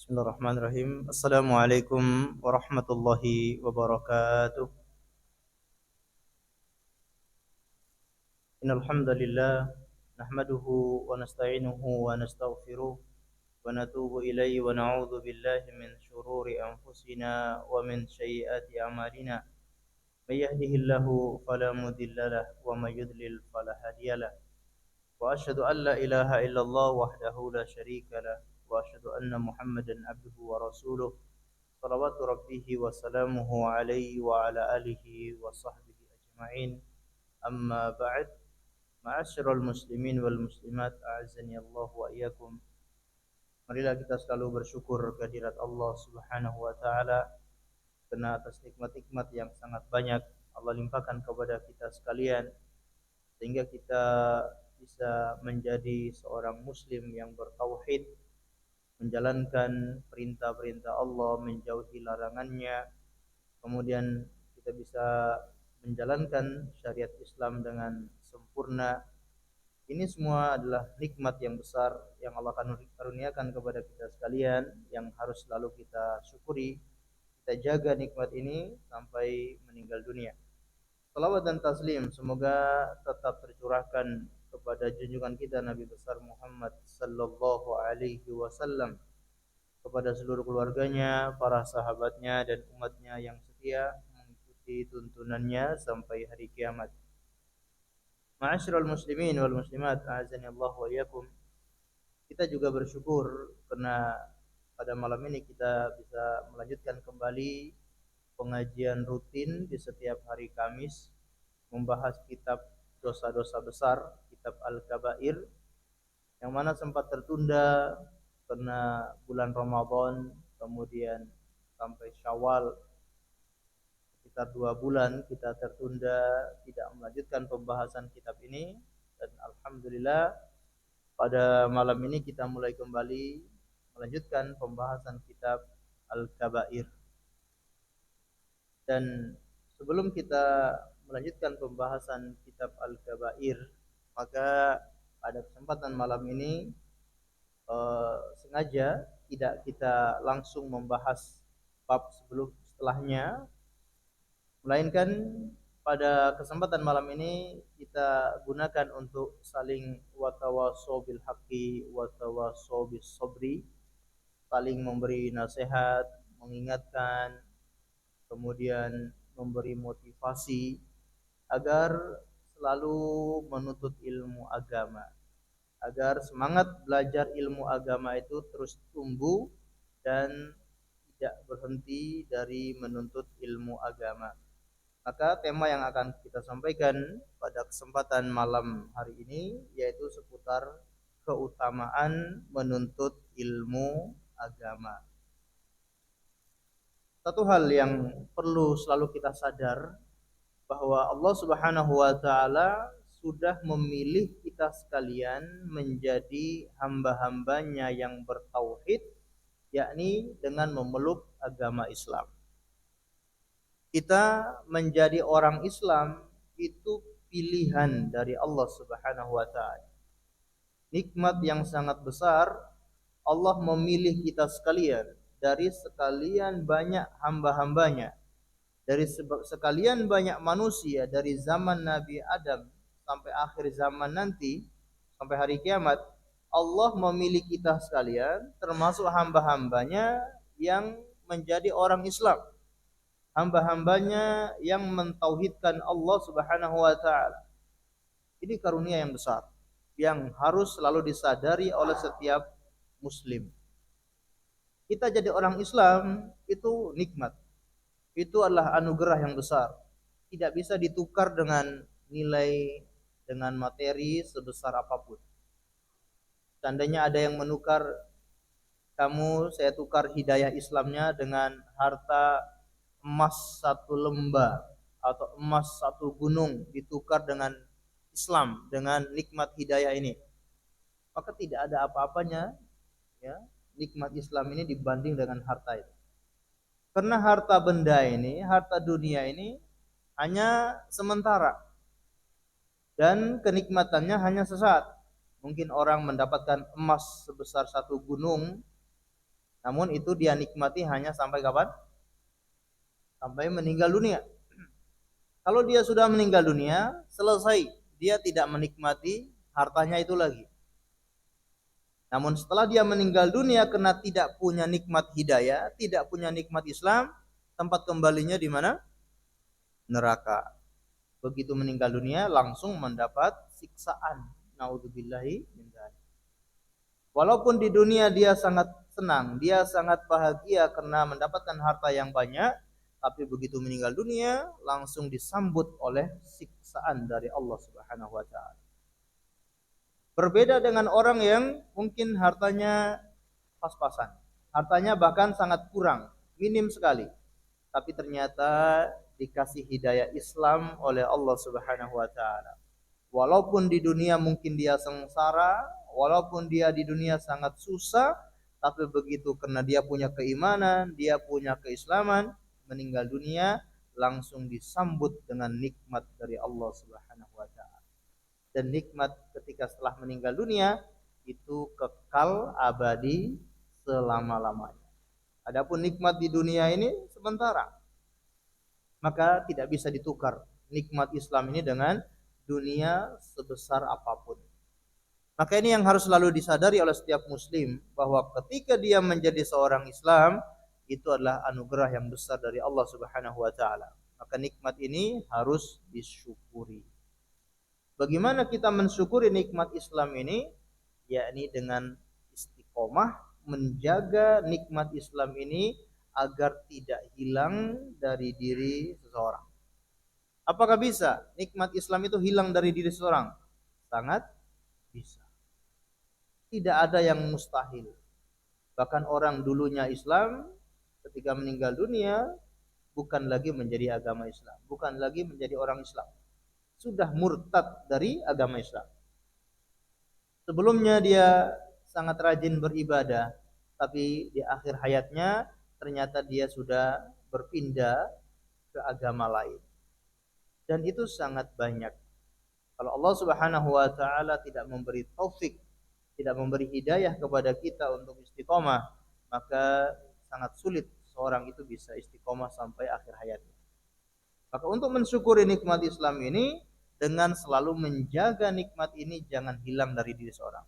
Bismillahirrahmanirrahim. Assalamualaikum warahmatullahi wabarakatuh. Innal hamdalillah nahmaduhu wa nasta'inuhu wa nastaghfiruh wa natubu ilayhi wa na'udzu billahi min shururi anfusina wa min sayyiati a'malina. May yahdihillahu fala mudilla lahu wa may yudlil fala hadiyalah. Wa asyhadu an la ilaha illallah wahdahu la syarika lah wa asyhadu anna Muhammadan abduhu wa rasuluh. Salawatu rabbihi wa salamuhu alaihi wa ala alihi wa sahbihi ajma'in. Amma ba'd. Ma'asyiral muslimin wal muslimat, a'azzani Allah wa iyyakum. Marilah kita selalu bersyukur kehadirat Allah Subhanahu wa taala karena atas nikmat-nikmat yang sangat banyak Allah limpahkan kepada kita sekalian sehingga kita bisa menjadi seorang muslim yang bertauhid, menjalankan perintah-perintah Allah, menjauhi larangannya. Kemudian kita bisa menjalankan syariat Islam dengan sempurna. Ini semua adalah nikmat yang besar yang Allah karuniakan kepada kita sekalian, yang harus selalu kita syukuri. Kita jaga nikmat ini sampai meninggal dunia. Salawat dan taslim semoga tetap tercurahkan kepada junjungan kita Nabi besar Muhammad sallallahu alaihi wasallam, kepada seluruh keluarganya, para sahabatnya dan umatnya yang setia mengikuti tuntunannya sampai hari kiamat. Ma'asyiral muslimin wal muslimat, a'azzani Allah wa iyyakum. Kita juga bersyukur karena pada malam ini kita bisa melanjutkan kembali pengajian rutin di setiap hari Kamis, membahas kitab dosa-dosa besar, kitab Al-Kabair, yang mana sempat tertunda karena bulan Ramadan, kemudian sampai Syawal sekitar 2 bulan kita tertunda tidak melanjutkan pembahasan kitab ini. Dan alhamdulillah pada malam ini kita mulai kembali melanjutkan pembahasan kitab Al-Kabair. Dan sebelum kita melanjutkan pembahasan kitab Al-Kabair, maka pada kesempatan malam ini sengaja tidak kita langsung membahas bab setelahnya, melainkan pada kesempatan malam ini kita gunakan untuk saling watawasau bil haqqi watawasau bis sabri, saling memberi nasihat, mengingatkan, kemudian memberi motivasi agar selalu menuntut ilmu agama, agar semangat belajar ilmu agama itu terus tumbuh dan tidak berhenti dari menuntut ilmu agama. Maka tema yang akan kita sampaikan pada kesempatan malam hari ini yaitu seputar keutamaan menuntut ilmu agama. Satu hal yang perlu selalu kita sadar bahwa Allah Subhanahu wa taala sudah memilih kita sekalian menjadi hamba-hambanya yang bertauhid, yakni dengan memeluk agama Islam. Kita menjadi orang Islam itu pilihan dari Allah Subhanahu wa taala. Nikmat yang sangat besar, Allah memilih kita sekalian dari sekalian banyak hamba-hambanya, dari sekalian banyak manusia dari zaman Nabi Adam sampai akhir zaman nanti, sampai hari kiamat. Allah memilih kita sekalian termasuk hamba-hambanya yang menjadi orang Islam, hamba-hambanya yang mentauhidkan Allah Subhanahu wa taala. Ini karunia yang besar yang harus selalu disadari oleh setiap muslim. Kita jadi orang Islam itu nikmat. Itu adalah anugerah yang besar. Tidak bisa ditukar dengan nilai, dengan materi sebesar apapun. Seandainya ada yang menukar kamu, saya tukar hidayah Islamnya dengan harta emas 1 lembah atau emas 1 gunung, ditukar dengan Islam, dengan nikmat hidayah ini, maka tidak ada apa-apanya ya nikmat Islam ini dibanding dengan harta itu. Karena harta benda ini, harta dunia ini hanya sementara dan kenikmatannya hanya sesaat. Mungkin orang mendapatkan emas sebesar 1 gunung Namun itu dia nikmati hanya sampai kapan? Sampai meninggal dunia. Kalau dia sudah meninggal dunia, selesai. Dia tidak menikmati hartanya itu lagi. Namun setelah dia meninggal dunia karena tidak punya nikmat hidayah, tidak punya nikmat Islam, tempat kembalinya di mana? Neraka. Begitu meninggal dunia langsung mendapat siksaan. Naudzubillahi min dzalik. Walaupun di dunia dia sangat senang, dia sangat bahagia karena mendapatkan harta yang banyak, tapi begitu meninggal dunia langsung disambut oleh siksaan dari Allah Subhanahu wa taala. Berbeda dengan orang yang mungkin hartanya pas-pasan. Hartanya bahkan sangat kurang, minim sekali. Tapi ternyata dikasih hidayah Islam oleh Allah Subhanahu wa taala. Walaupun di dunia mungkin dia sengsara, walaupun dia di dunia sangat susah, tapi begitu karena dia punya keimanan, dia punya keislaman, meninggal dunia langsung disambut dengan nikmat dari Allah Subhanahu wa taala. Dan nikmat ketika setelah meninggal dunia itu kekal abadi selama-lamanya. Adapun nikmat di dunia ini sementara. Maka tidak bisa ditukar nikmat Islam ini dengan dunia sebesar apapun. Maka ini yang harus selalu disadari oleh setiap muslim, bahwa ketika dia menjadi seorang Islam, itu adalah anugerah yang besar dari Allah Subhanahu wa taala. Maka nikmat ini harus disyukuri. Bagaimana kita mensyukuri nikmat Islam ini? Yakni dengan istiqomah menjaga nikmat Islam ini agar tidak hilang dari diri seseorang. Apakah bisa nikmat Islam itu hilang dari diri seseorang? Sangat bisa. Tidak ada yang mustahil. Bahkan orang dulunya Islam ketika meninggal dunia bukan lagi menjadi agama Islam, bukan lagi menjadi orang Islam. Sudah murtad dari agama Islam. Sebelumnya dia sangat rajin beribadah, tapi di akhir hayatnya ternyata dia sudah berpindah ke agama lain. Dan itu sangat banyak. Kalau Allah Subhanahu wa taala tidak memberi taufik, tidak memberi hidayah kepada kita untuk istiqomah, maka sangat sulit seorang itu bisa istiqomah sampai akhir hayatnya. Maka untuk mensyukuri nikmat Islam ini dengan selalu menjaga nikmat ini jangan hilang dari diri seorang.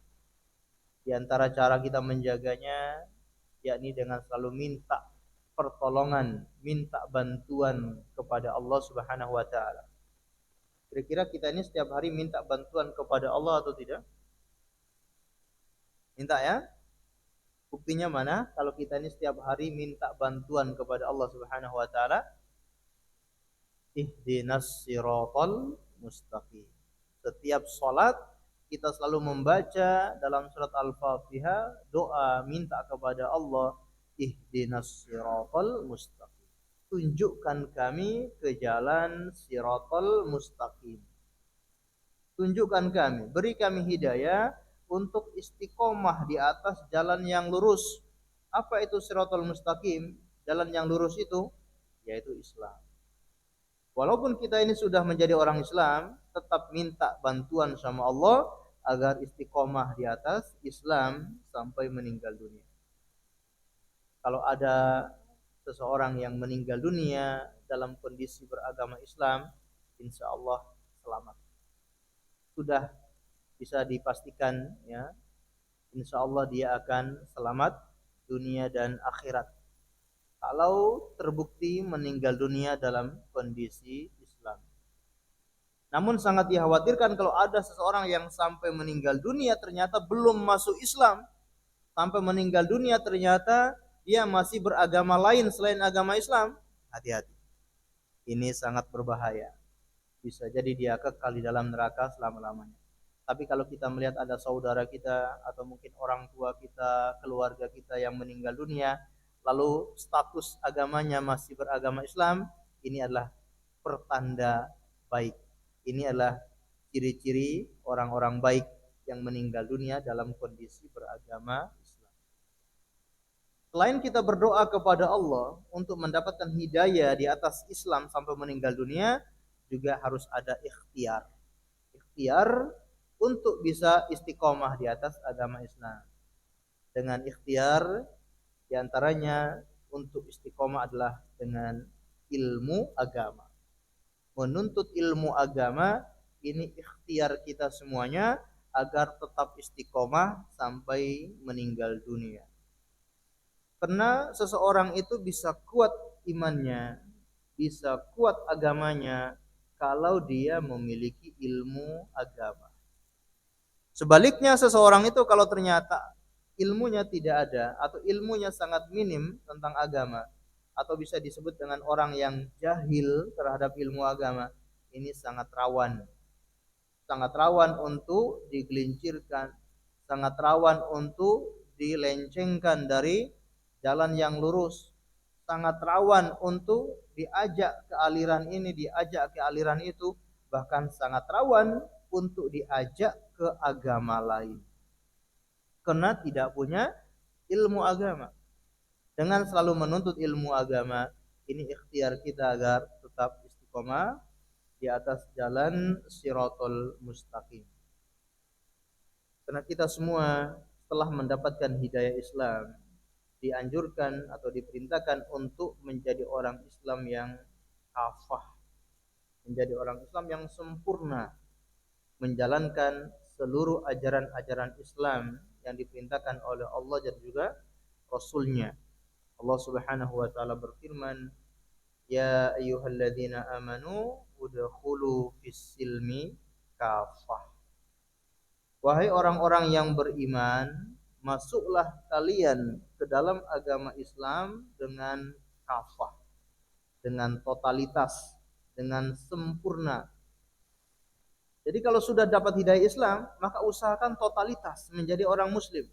Di antara cara kita menjaganya yakni dengan selalu minta pertolongan, minta bantuan kepada Allah Subhanahu wa taala. Kira-kira kita ini setiap hari minta bantuan kepada Allah atau tidak? Minta ya? Buktinya mana? Kalau kita ini setiap hari minta bantuan kepada Allah Subhanahu wa taala, ihdinas siratal mustaqim. Setiap salat kita selalu membaca dalam surat Al-Fatihah doa minta kepada Allah, ihdinas siratal mustaqim. Tunjukkan kami ke jalan siratal mustaqim. Tunjukkan kami, beri kami hidayah untuk istiqomah di atas jalan yang lurus. Apa itu siratal mustaqim? Jalan yang lurus itu yaitu Islam. Walaupun kita ini sudah menjadi orang Islam, tetap minta bantuan sama Allah agar istiqomah di atas Islam sampai meninggal dunia. Kalau ada seseorang yang meninggal dunia dalam kondisi beragama Islam, insya Allah selamat. Sudah bisa dipastikan ya, insya Allah dia akan selamat dunia dan akhirat. Kalau terbukti meninggal dunia dalam kondisi Islam. Namun sangat dikhawatirkan kalau ada seseorang yang sampai meninggal dunia ternyata belum masuk Islam. Sampai meninggal dunia ternyata dia masih beragama lain selain agama Islam. Hati-hati. Ini sangat berbahaya. Bisa jadi dia kekal di dalam neraka selama-lamanya. Tapi kalau kita melihat ada saudara kita atau mungkin orang tua kita, keluarga kita yang meninggal dunia, lalu status agamanya masih beragama Islam, ini adalah pertanda baik. Ini adalah ciri-ciri orang-orang baik yang meninggal dunia dalam kondisi beragama Islam. Selain kita berdoa kepada Allah untuk mendapatkan hidayah di atas Islam sampai meninggal dunia, juga harus ada ikhtiar. Ikhtiar untuk bisa istiqomah di atas agama Islam. Dengan ikhtiar Di antaranya untuk istiqomah adalah dengan ilmu agama. Menuntut ilmu agama ini ikhtiar kita semuanya agar tetap istiqomah sampai meninggal dunia. Karena seseorang itu bisa kuat imannya, bisa kuat agamanya kalau dia memiliki ilmu agama. Sebaliknya seseorang itu kalau ternyata ilmunya tidak ada atau ilmunya sangat minim tentang agama atau bisa disebut dengan orang yang jahil terhadap ilmu agama, ini sangat rawan untuk digelincirkan, sangat rawan untuk dilencengkan dari jalan yang lurus, sangat rawan untuk diajak ke aliran ini, diajak ke aliran itu, bahkan sangat rawan untuk diajak ke agama lain karena tidak punya ilmu agama. Dengan selalu menuntut ilmu agama, ini ikhtiar kita agar tetap istiqomah di atas jalan Shirathul Mustaqim. Karena kita semua setelah mendapatkan hidayah Islam dianjurkan atau diperintahkan untuk menjadi orang Islam yang kafah, menjadi orang Islam yang sempurna, menjalankan seluruh ajaran-ajaran Islam yang diperintahkan oleh Allah dan juga Rasul-Nya. Allah Subhanahu wa taala berfirman, "Ya ayyuhalladzina amanu udkhulu fis-silmi kafah." Wahai orang-orang yang beriman, masuklah kalian ke dalam agama Islam dengan kafah, dengan totalitas, dengan sempurna. Jadi kalau sudah dapat hidayah Islam, maka usahakan totalitas menjadi orang muslim.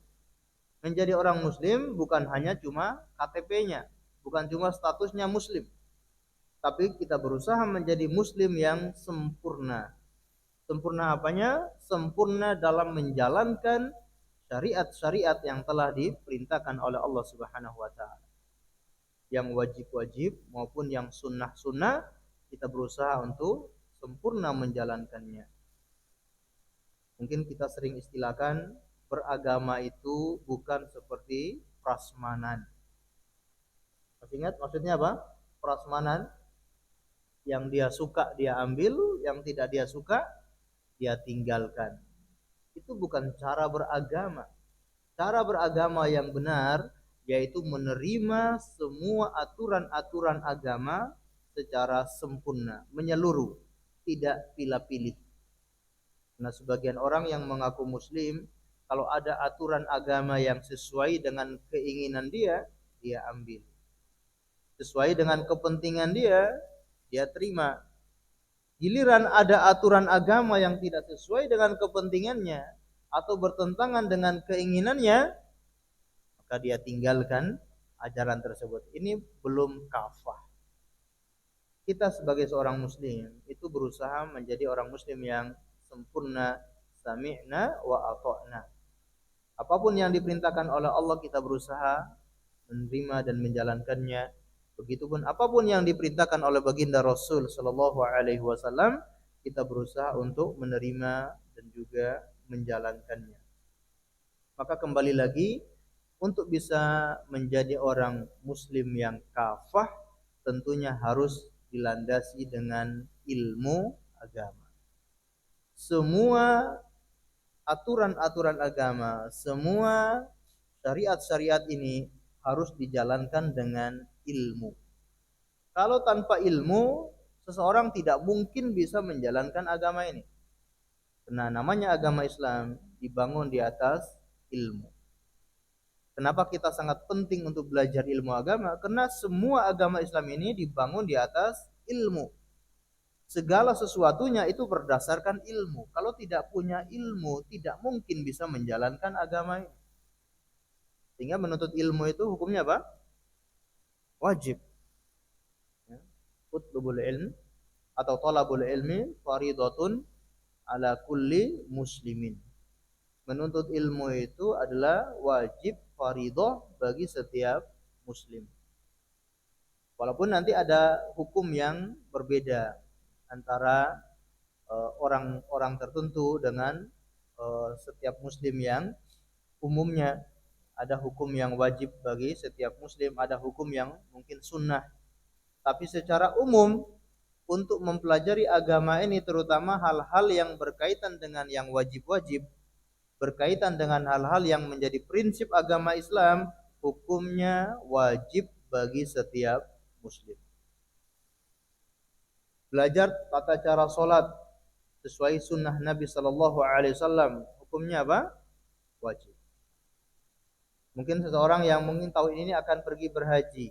Menjadi orang muslim bukan hanya cuma KTP-nya, bukan cuma statusnya muslim. Tapi kita berusaha menjadi muslim yang sempurna. Sempurna apanya? Sempurna dalam menjalankan syariat-syariat yang telah diperintahkan oleh Allah Subhanahu wa taala. Yang wajib-wajib maupun yang sunnah-sunnah kita berusaha untuk sempurna menjalankannya. Mungkin kita sering istilahkan beragama itu bukan seperti prasmanan. Masih ingat maksudnya apa? Prasmanan, yang dia suka dia ambil, yang tidak dia suka dia tinggalkan. Itu bukan cara beragama. Cara beragama yang benar yaitu menerima semua aturan-aturan agama secara sempurna, menyeluruh, tidak pilih-pilih. Nah, sebagian orang yang mengaku muslim, kalau ada aturan agama yang sesuai dengan keinginan dia, dia ambil. Sesuai dengan kepentingan dia, dia terima. Giliran ada aturan agama yang tidak sesuai dengan kepentingannya atau bertentangan dengan keinginannya, maka dia tinggalkan ajaran tersebut. Ini belum kafah. Kita sebagai seorang muslim itu berusaha menjadi orang muslim yang sempurna, sami'na wa ata'na. Apapun yang diperintahkan oleh Allah kita berusaha menerima dan menjalankannya. Begitupun apapun yang diperintahkan oleh baginda Rasul sallallahu alaihi wasallam, kita berusaha untuk menerima dan juga menjalankannya. Maka kembali lagi, untuk bisa menjadi orang muslim yang kafah tentunya harus dilandasi dengan ilmu agama. Semua aturan-aturan agama, semua syariat-syariat ini harus dijalankan dengan ilmu. Kalau tanpa ilmu, seseorang tidak mungkin bisa menjalankan agama ini. Karena namanya agama Islam dibangun di atas ilmu. Kenapa kita sangat penting untuk belajar ilmu agama? Karena semua agama Islam ini dibangun di atas ilmu. Segala sesuatunya itu berdasarkan ilmu. Kalau tidak punya ilmu, tidak mungkin bisa menjalankan agama ini. Sehingga menuntut ilmu itu hukumnya apa? Wajib. Utlubul ilm atau talabul ilmi faridatun ala kulli muslimin. Menuntut ilmu itu adalah wajib faridah bagi setiap muslim. Walaupun nanti ada hukum yang berbeda antara orang-orang tertentu dengan setiap muslim yang umumnya. Ada hukum yang wajib bagi setiap muslim, ada hukum yang mungkin sunnah. Tapi secara umum untuk mempelajari agama ini, terutama hal-hal yang berkaitan dengan yang wajib-wajib, berkaitan dengan hal-hal yang menjadi prinsip agama Islam, hukumnya wajib bagi setiap muslim. Belajar tata cara sholat sesuai sunnah Nabi Sallallahu Alaihi Wasallam, hukumnya apa? Wajib. Mungkin seseorang yang mungkin tahun ini akan pergi berhaji,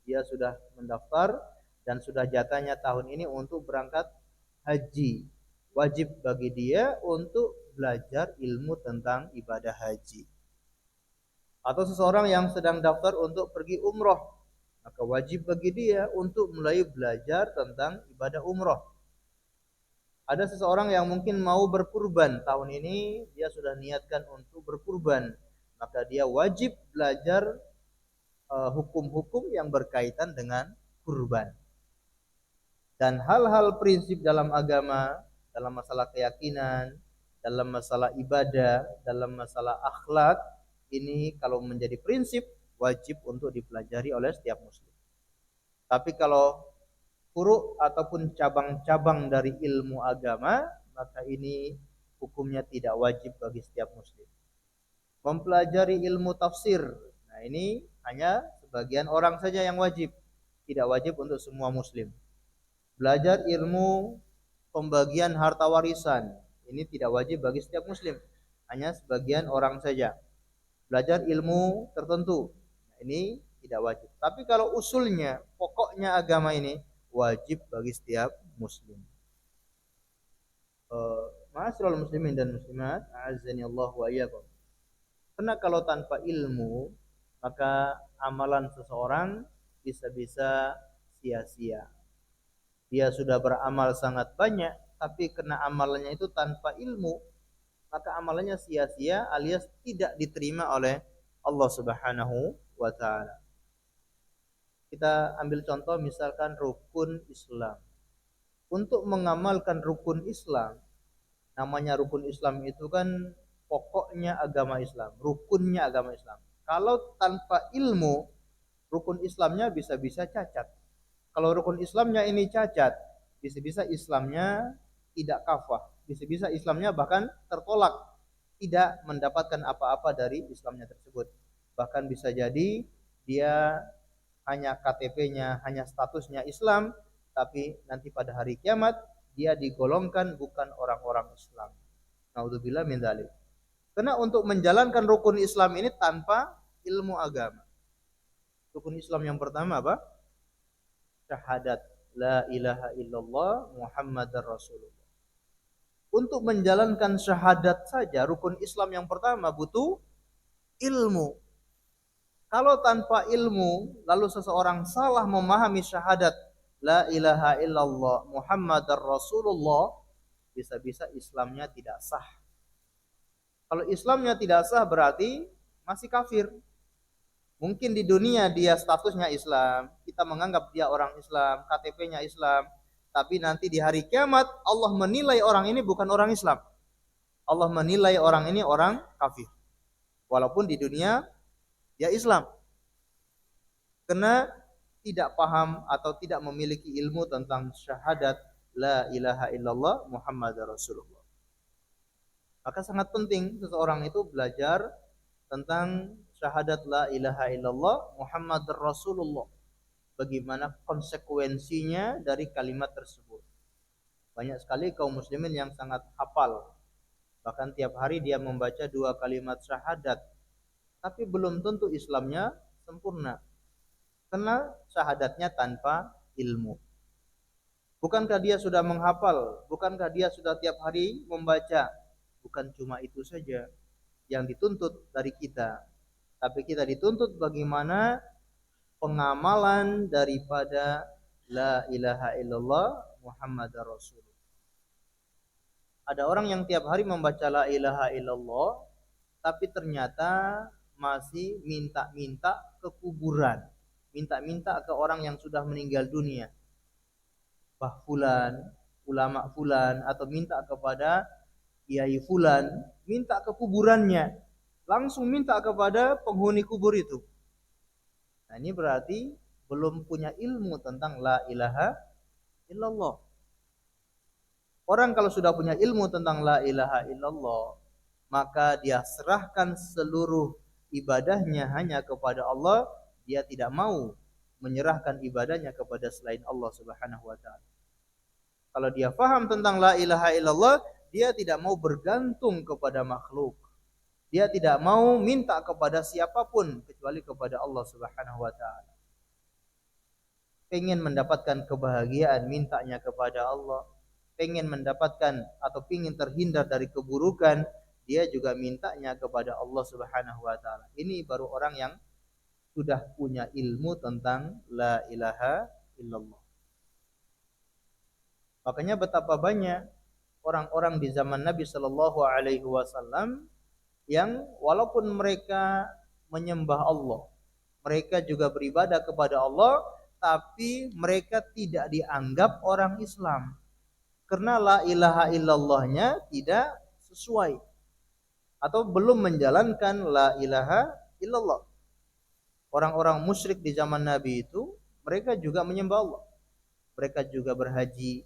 dia sudah mendaftar dan sudah jatahnya tahun ini untuk berangkat haji. Wajib bagi dia untuk belajar ilmu tentang ibadah haji. Atau seseorang yang sedang daftar untuk pergi umroh, maka wajib bagi dia untuk mulai belajar tentang ibadah umroh. Ada seseorang yang mungkin mau berkurban, tahun ini dia sudah niatkan untuk berkurban, maka dia wajib belajar hukum-hukum yang berkaitan dengan kurban. Dan hal-hal prinsip dalam agama, dalam masalah keyakinan, dalam masalah ibadah, dalam masalah akhlak, ini kalau menjadi prinsip wajib untuk dipelajari oleh setiap muslim. Tapi kalau furu' ataupun cabang-cabang dari ilmu agama, maka ini hukumnya tidak wajib bagi setiap muslim. Mempelajari ilmu tafsir, nah ini hanya sebagian orang saja yang wajib, tidak wajib untuk semua muslim. Belajar ilmu pembagian harta warisan, ini tidak wajib bagi setiap muslim, hanya sebagian orang saja. Belajar ilmu tertentu, nah ini tidak wajib. Tapi kalau usulnya, pokoknya agama ini wajib bagi setiap muslim. Ma'asyiral muslimin dan muslimat, a'azzani Allah wa iyyakum. Karena kalau tanpa ilmu, maka amalan seseorang bisa-bisa sia-sia. Dia sudah beramal sangat banyak, tapi karena amalannya itu tanpa ilmu, maka amalannya sia-sia alias tidak diterima oleh Allah Subhanahu wa taala. Kita ambil contoh misalkan rukun Islam. Untuk mengamalkan rukun Islam, namanya rukun Islam itu kan pokoknya agama Islam, rukunnya agama Islam. Kalau tanpa ilmu, rukun Islamnya bisa-bisa cacat. Kalau rukun Islamnya ini cacat, bisa-bisa Islamnya tidak kafah, bisa-bisa Islamnya bahkan tertolak, tidak mendapatkan apa-apa dari Islamnya tersebut. Bahkan bisa jadi dia hanya KTP-nya, hanya statusnya Islam, tapi nanti pada hari kiamat dia digolongkan bukan orang-orang Islam. Naudzubillah min dzalik. Karena untuk menjalankan rukun Islam ini tanpa ilmu agama. Rukun Islam yang pertama apa? Syahadat la ilaha illallah Muhammadar Rasulullah. Untuk menjalankan syahadat saja, rukun Islam yang pertama butuh ilmu. Kalau tanpa ilmu, lalu seseorang salah memahami syahadat la ilaha illallah Muhammadar Rasulullah, bisa-bisa Islamnya tidak sah. Kalau Islamnya tidak sah berarti masih kafir. Mungkin di dunia dia statusnya Islam, kita menganggap dia orang Islam, KTP-nya Islam, tapi nanti di hari kiamat Allah menilai orang ini bukan orang Islam. Allah menilai orang ini orang kafir. Walaupun di dunia dia Islam. Karena tidak paham atau tidak memiliki ilmu tentang syahadat la ilaha illallah Muhammadar Rasulullah. Maka sangat penting seseorang itu belajar tentang syahadat la ilaha illallah Muhammadar Rasulullah. Bagaimana konsekuensinya dari kalimat tersebut. Banyak sekali kaum muslimin yang sangat hafal. Bahkan tiap hari dia membaca 2 kalimat syahadat. Tapi belum tentu Islamnya sempurna. Karena syahadatnya tanpa ilmu. Bukankah dia sudah menghafal? Bukankah dia sudah tiap hari membaca? Bukan cuma itu saja yang dituntut dari kita, tapi kita dituntut bagaimana pengamalan daripada la ilaha illallah Muhammadar Rasulullah. Ada orang yang tiap hari membaca la ilaha illallah, tapi ternyata masih minta-minta ke kuburan, minta-minta ke orang yang sudah meninggal dunia, bah fulan, ulama fulan, atau minta kepada kiai fulan, minta ke kuburannya. langsung minta kepada penghuni kubur itu. Nah, ini berarti belum punya ilmu tentang la ilaha illallah. Orang kalau sudah punya ilmu tentang la ilaha illallah, maka dia serahkan seluruh ibadahnya hanya kepada Allah. Dia tidak mau menyerahkan ibadahnya kepada selain Allah Subhanahu wa taala. Kalau dia faham tentang la ilaha illallah, dia tidak mau bergantung kepada makhluk. Dia tidak mau minta kepada siapapun kecuali kepada Allah Subhanahu wa taala. Pengen mendapatkan kebahagiaan, mintanya kepada Allah. Pengen mendapatkan atau pengen terhindar dari keburukan, dia juga mintanya kepada Allah Subhanahu wa taala. Ini baru orang yang sudah punya ilmu tentang la ilaha illallah. Makanya betapa banyak orang-orang di zaman Nabi Shallallahu alaihi wasallam yang walaupun mereka menyembah Allah, mereka juga beribadah kepada Allah, tapi mereka tidak dianggap orang Islam. Karena la ilaha illallahnya tidak sesuai atau belum menjalankan la ilaha illallah. Orang-orang musyrik di zaman Nabi itu mereka juga menyembah Allah. Mereka juga berhaji,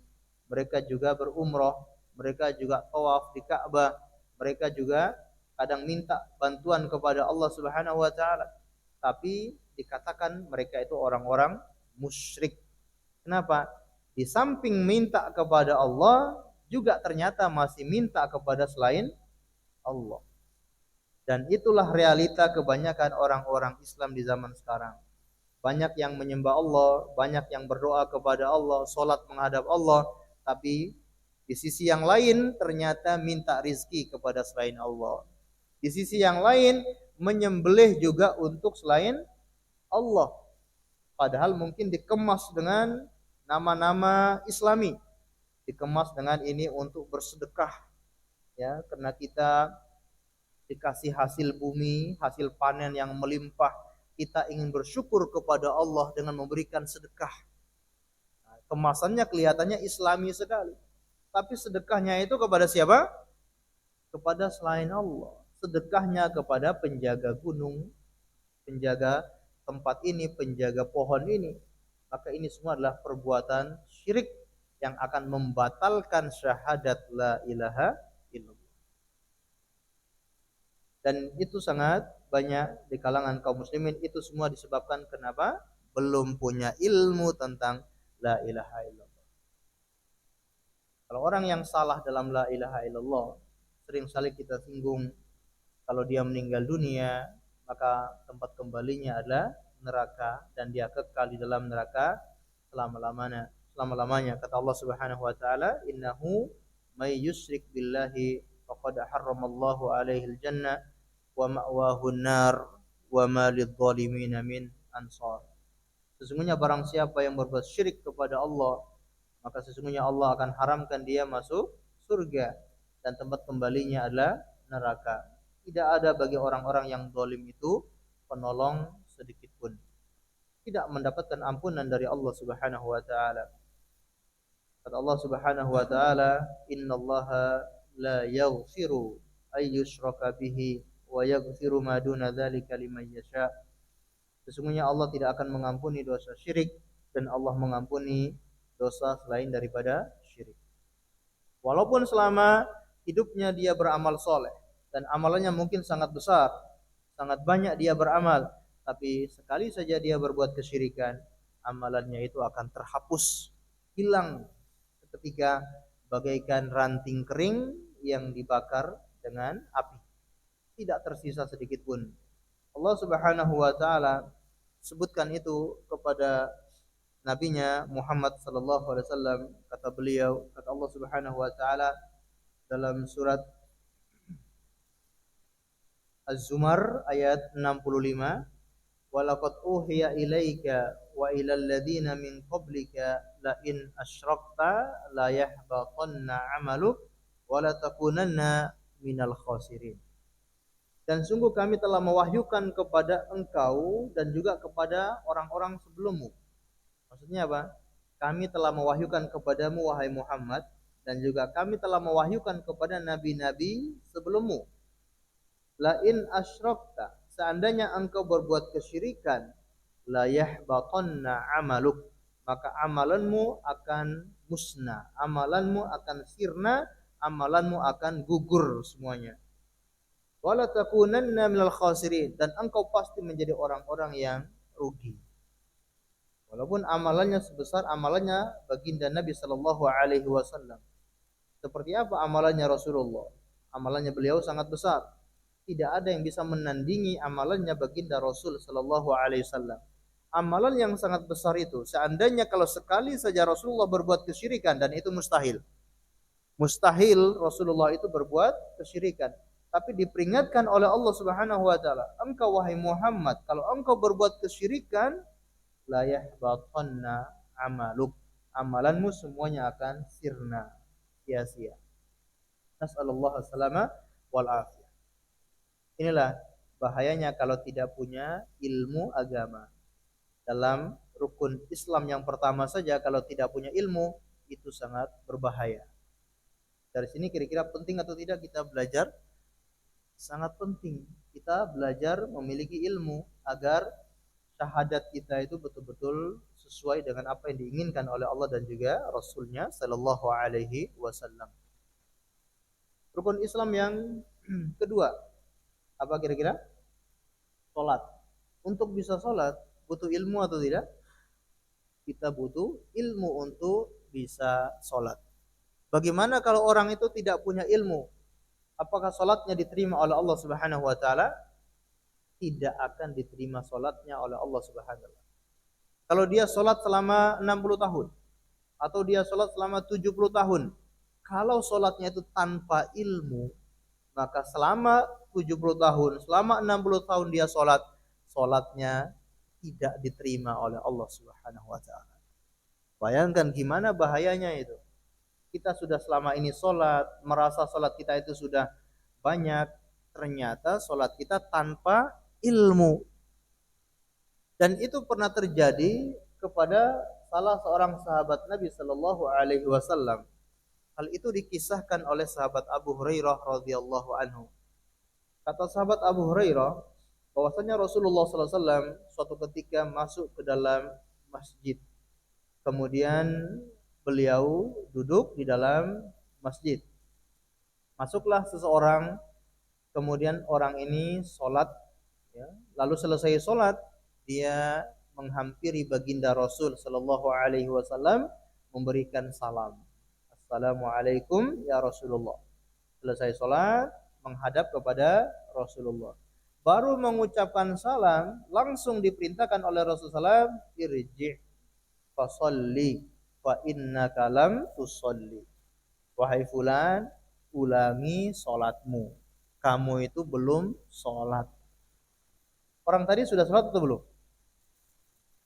mereka juga berumrah, mereka juga tawaf di Ka'bah, mereka juga kadang minta bantuan kepada Allah Subhanahu wa taala. Tapi dikatakan mereka itu orang-orang musyrik. Kenapa? Di samping minta kepada Allah, juga ternyata masih minta kepada selain Allah. Dan itulah realita kebanyakan orang-orang Islam di zaman sekarang. Banyak yang menyembah Allah, banyak yang berdoa kepada Allah, sholat menghadap Allah, tapi di sisi yang lain ternyata minta rizki kepada selain Allah. Di sisi yang lain menyembelih juga untuk selain Allah. Padahal mungkin dikemas dengan nama-nama Islami, dikemas dengan ini untuk bersedekah, ya, karena kita dikasih hasil bumi, hasil panen yang melimpah, kita ingin bersyukur kepada Allah dengan memberikan sedekah. Nah, kemasannya kelihatannya Islami sekali, tapi sedekahnya itu kepada siapa? Kepada selain Allah. Sedekahnya kepada penjaga gunung, penjaga tempat ini, penjaga pohon ini. Maka ini semua adalah perbuatan syirik yang akan membatalkan syahadat la ilaha illallah. Dan itu sangat banyak di kalangan kaum muslimin. Itu semua disebabkan kenapa? Belum punya ilmu tentang la ilaha illallah. Kalau orang yang salah dalam la ilaha illallah, sering sekali kita singgung, kalau dia meninggal dunia, maka tempat kembalinya adalah neraka dan dia kekal di dalam neraka selama-lamanya. Kata Allah Subhanahu wa taala, innahu may yusyrik billahi faqad harramallahu alaihi al-jannah wa ma'wahu an-nar wa ma lidh-dhalimin min ansar. Sesungguhnya barang siapa yang berbuat syirik kepada Allah, maka sesungguhnya Allah akan haramkan dia masuk surga dan tempat kembalinya adalah neraka. Tidak ada bagi orang-orang yang zalim itu penolong sedikit pun. Tidak mendapatkan ampunan dari Allah Subhanahu wa taala. Kata Allah Subhanahu wa taala, "Innallaha la yaghfiru ay yushraka bihi wa yaghfiru ma duna dzalika liman yasha." Sesungguhnya Allah tidak akan mengampuni dosa syirik dan Allah mengampuni dosa selain daripada syirik. Walaupun selama hidupnya dia beramal soleh dan amalannya mungkin sangat besar, sangat banyak dia beramal, tapi sekali saja dia berbuat kesyirikan, amalannya itu akan terhapus, hilang seketika bagaikan ranting kering yang dibakar dengan api. Tidak tersisa sedikit pun. Allah Subhanahu wa taala sebutkan itu kepada nabinya Muhammad sallallahu alaihi wasallam. Kata beliau, kata Allah Subhanahu wa taala dalam surat Az-Zumar ayat 65, walaqad uhiya ilaika wa ilal ladzina min qablika la in asyrakta la yahbatanna 'amaluk wa la takunanna minal khasirin. Dan sungguh kami telah mewahyukan kepada engkau dan juga kepada orang-orang sebelummu. Maksudnya apa? Kami telah mewahyukan kepadamu wahai Muhammad, dan juga kami telah mewahyukan kepada nabi-nabi sebelummu. La in asyrakta, seandainya engkau berbuat kesyirikan, la yahbatanna amaluk, maka amalanmu akan musnah, amalanmu akan sirna, amalanmu akan gugur semuanya. Wala takunanna minal khasirin, dan engkau pasti menjadi orang-orang yang rugi. Walaupun amalannya sebesar amalannya baginda Nabi sallallahu alaihi wasallam. Seperti apa amalannya Rasulullah? Amalannya beliau sangat besar. Tidak ada yang bisa menandingi amalannya baginda Rasul sallallahu alaihi wasallam. Amalan yang sangat besar itu, seandainya kalau sekali saja Rasulullah berbuat kesyirikan, dan itu mustahil. Mustahil Rasulullah itu berbuat kesyirikan. Tapi diperingatkan oleh Allah Subhanahu wa taala, engkau wahai Muhammad, kalau engkau berbuat kesyirikan, la yahbatanna amaluk. Amalanmu semuanya akan sirna, sia-sia. Nas'alullah as-salama wal afiyah. Inilah bahayanya kalau tidak punya ilmu agama. Dalam rukun Islam yang pertama saja kalau tidak punya ilmu, itu sangat berbahaya. Dari sini kira-kira penting atau tidak kita belajar? Sangat penting kita belajar memiliki ilmu agar syahadat kita itu betul-betul sesuai dengan apa yang diinginkan oleh Allah dan juga Rasulnya Sallallahu Alaihi Wasallam. Rukun Islam yang kedua, apa kira-kira? Salat. Untuk bisa salat butuh ilmu atau tidak? Kita butuh ilmu untuk bisa salat. Bagaimana kalau orang itu tidak punya ilmu? Apakah salatnya diterima oleh Allah Subhanahu wa taala? Tidak akan diterima salatnya oleh Allah Subhanahu wa taala. Kalau dia salat selama 60 tahun atau dia salat selama 70 tahun, kalau salatnya itu tanpa ilmu, maka selama 70 tahun, selama 60 tahun dia salat, salatnya tidak diterima oleh Allah Subhanahu wa taala. Bayangkan gimana bahayanya itu. Kita sudah selama ini salat, merasa salat kita itu sudah banyak, ternyata salat kita tanpa ilmu. Dan itu pernah terjadi kepada salah seorang sahabat Nabi sallallahu alaihi wasallam. Hal itu dikisahkan oleh sahabat Abu Hurairah radhiyallahu anhu. Kata sahabat Abu Hurairah bahwasanya Rasulullah sallallahu alaihi wasallam suatu ketika masuk ke dalam masjid. Kemudian beliau duduk di dalam masjid. Masuklah seseorang, kemudian orang ini sholat, ya. Lalu selesai sholat, dia menghampiri baginda Rasul Sallallahu Alaihi Wasallam, memberikan salam. Assalamualaikum ya Rasulullah. Selesai sholat, menghadap kepada Rasulullah. Baru mengucapkan salam, langsung diperintahkan oleh Rasulullah, irji' fasalli fa innaka lam tusalli. Wahai fulan, ulangi sholatmu. Kamu itu belum sholat. Orang tadi sudah sholat atau belum?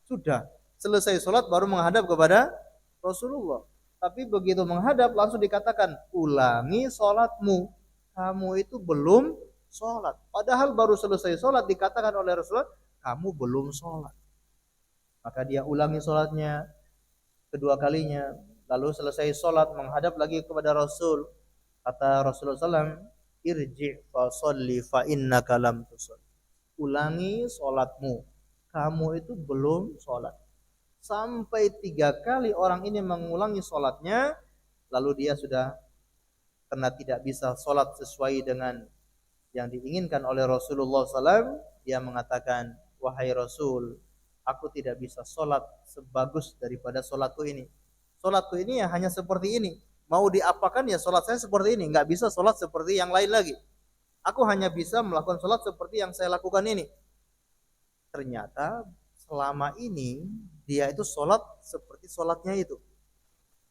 Sudah. Selesai sholat baru menghadap kepada Rasulullah. Tapi begitu menghadap langsung dikatakan, ulangi sholatmu. Kamu itu belum sholat. Padahal baru selesai sholat dikatakan oleh Rasulullah, kamu belum sholat. Maka dia ulangi sholatnya kedua kalinya. Lalu selesai sholat menghadap lagi kepada Rasul. Kata Rasulullah SAW, irji' fa sholli fa innaka lam tusalli. Ulangi sholatmu, kamu itu belum sholat. Sampai 3 kali orang ini mengulangi sholatnya, lalu dia sudah, karena tidak bisa sholat sesuai dengan yang diinginkan oleh Rasulullah SAW, dia mengatakan, wahai Rasul, aku tidak bisa sholat sebagus daripada sholatku ini. Sholatku ini ya hanya seperti ini. Mau diapakan ya sholat saya seperti ini. Nggak bisa sholat seperti yang lain lagi. Aku hanya bisa melakukan sholat seperti yang saya lakukan ini. Ternyata selama ini dia itu sholat seperti sholatnya itu.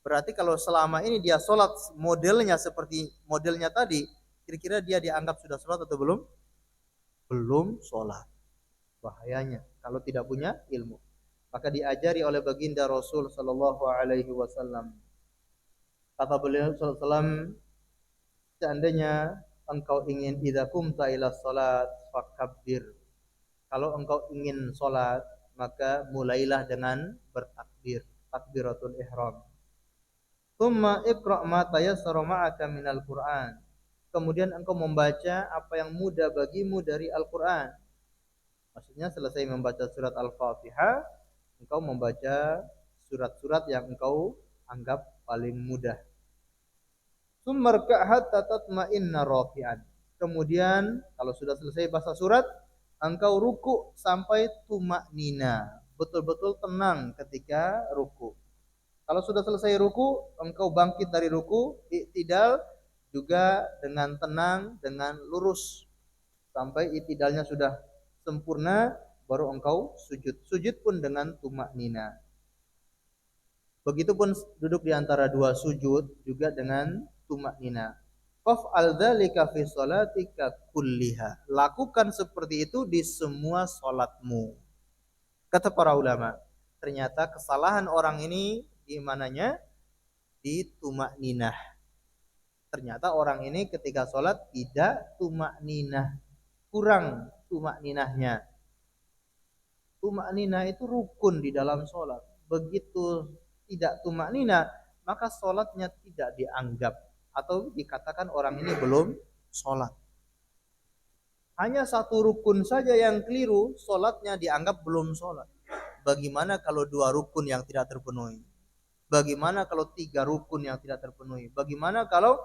Berarti kalau selama ini dia sholat modelnya seperti modelnya tadi, kira-kira dia dianggap sudah sholat atau belum? Belum sholat. Bahayanya kalau tidak punya ilmu. Maka diajari oleh baginda Rasul Sallallahu Alaihi Wasallam. Kata beliau sallallahu alaihi wasallam, seandainya engkau ingin idza qumta ila salat fakabbir. Kalau engkau ingin salat, maka mulailah dengan bertakbir, takbiratul ihram. Tsumma iqra' ma tayassara ma'aka minal Qur'an. kemudian engkau membaca apa yang mudah bagimu dari Al-Quran. Maksudnya selesai membaca surat Al-Fatihah, engkau membaca surat-surat yang engkau anggap paling mudah. Summarka hatta tatma'inna rafi'an. Kemudian kalau sudah selesai baca surat, engkau ruku sampai tumaknina, betul-betul tenang ketika ruku. Kalau sudah selesai ruku, engkau bangkit dari ruku, i'tidal juga dengan tenang, dengan lurus. Sampai i'tidalnya sudah sempurna, baru engkau sujud. Sujud pun dengan tumaknina. Begitupun duduk di antara dua sujud juga dengan tumaknina. Faf'al dzalika fi sholatika kulliha. Lakukan seperti itu di semua salatmu. Kata para ulama, ternyata kesalahan orang ini di mananya? Di tumakninah. Ternyata orang ini ketika sholat tidak tumakninah, kurang tumakninahnya. Tumakninah itu rukun di dalam sholat. Begitu tidak tumakninah, maka sholatnya tidak dianggap atau dikatakan orang ini belum sholat. Hanya satu rukun saja yang keliru, sholatnya dianggap belum sholat. Bagaimana kalau dua rukun yang tidak terpenuhi? Bagaimana kalau tiga rukun yang tidak terpenuhi? Bagaimana kalau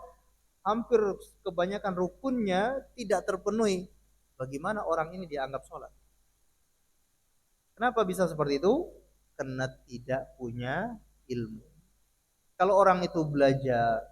hampir kebanyakan rukunnya tidak terpenuhi? Bagaimana orang ini dianggap sholat? Kenapa bisa seperti itu? Karena tidak punya ilmu. Kalau orang itu belajar,